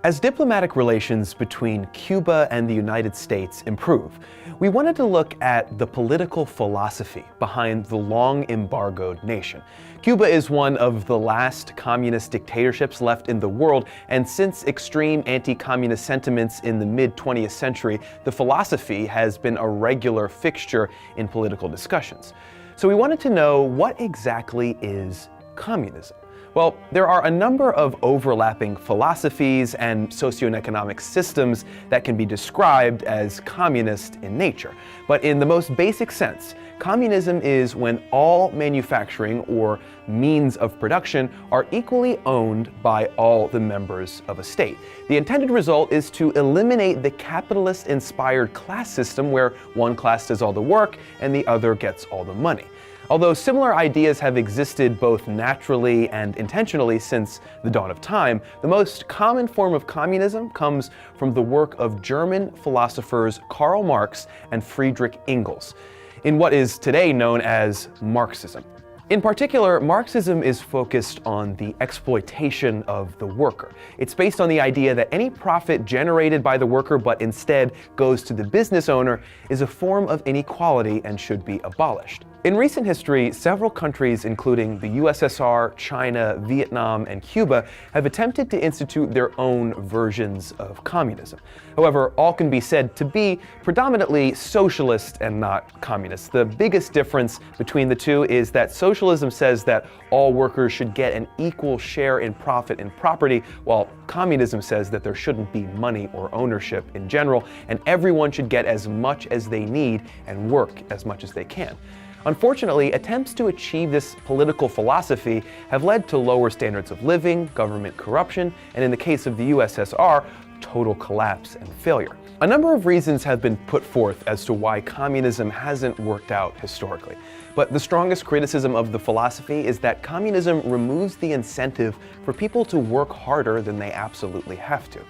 As diplomatic relations between Cuba and the United States improve, we wanted to look at the political philosophy behind the long-embargoed nation. Cuba is one of the last communist dictatorships left in the world, and since extreme anti-communist sentiments in the mid-20th century, the philosophy has been a regular fixture in political discussions. So we wanted to know, what exactly is communism? Well, there are a number of overlapping philosophies and socioeconomic systems that can be described as communist in nature. But in the most basic sense, communism is when all manufacturing or means of production are equally owned by all the members of a state. The intended result is to eliminate the capitalist-inspired class system where one class does all the work and the other gets all the money. Although similar ideas have existed both naturally and intentionally since the dawn of time, the most common form of communism comes from the work of German philosophers Karl Marx and Friedrich Engels, in what is today known as Marxism. In particular, Marxism is focused on the exploitation of the worker. It's based on the idea that any profit generated by the worker but instead goes to the business owner is a form of inequality and should be abolished. In recent history, several countries, including the USSR, China, Vietnam, and Cuba, have attempted to institute their own versions of communism. However, all can be said to be predominantly socialist and not communist. The biggest difference between the two is that socialism says that all workers should get an equal share in profit and property, while communism says that there shouldn't be money or ownership in general, and everyone should get as much as they need and work as much as they can. Unfortunately, attempts to achieve this political philosophy have led to lower standards of living, government corruption, and in the case of the USSR, total collapse and failure. A number of reasons have been put forth as to why communism hasn't worked out historically. But the strongest criticism of the philosophy is that communism removes the incentive for people to work harder than they absolutely have to.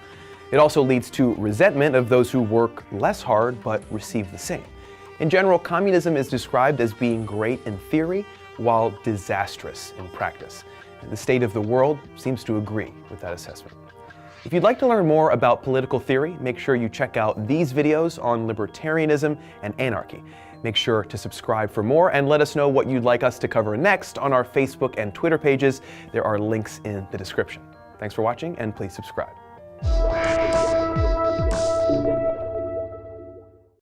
It also leads to resentment of those who work less hard but receive the same. In general, communism is described as being great in theory while disastrous in practice. And the state of the world seems to agree with that assessment. If you'd like to learn more about political theory, make sure you check out these videos on libertarianism and anarchy. Make sure to subscribe for more and let us know what you'd like us to cover next on our Facebook and Twitter pages. There are links in the description. Thanks for watching, and please subscribe.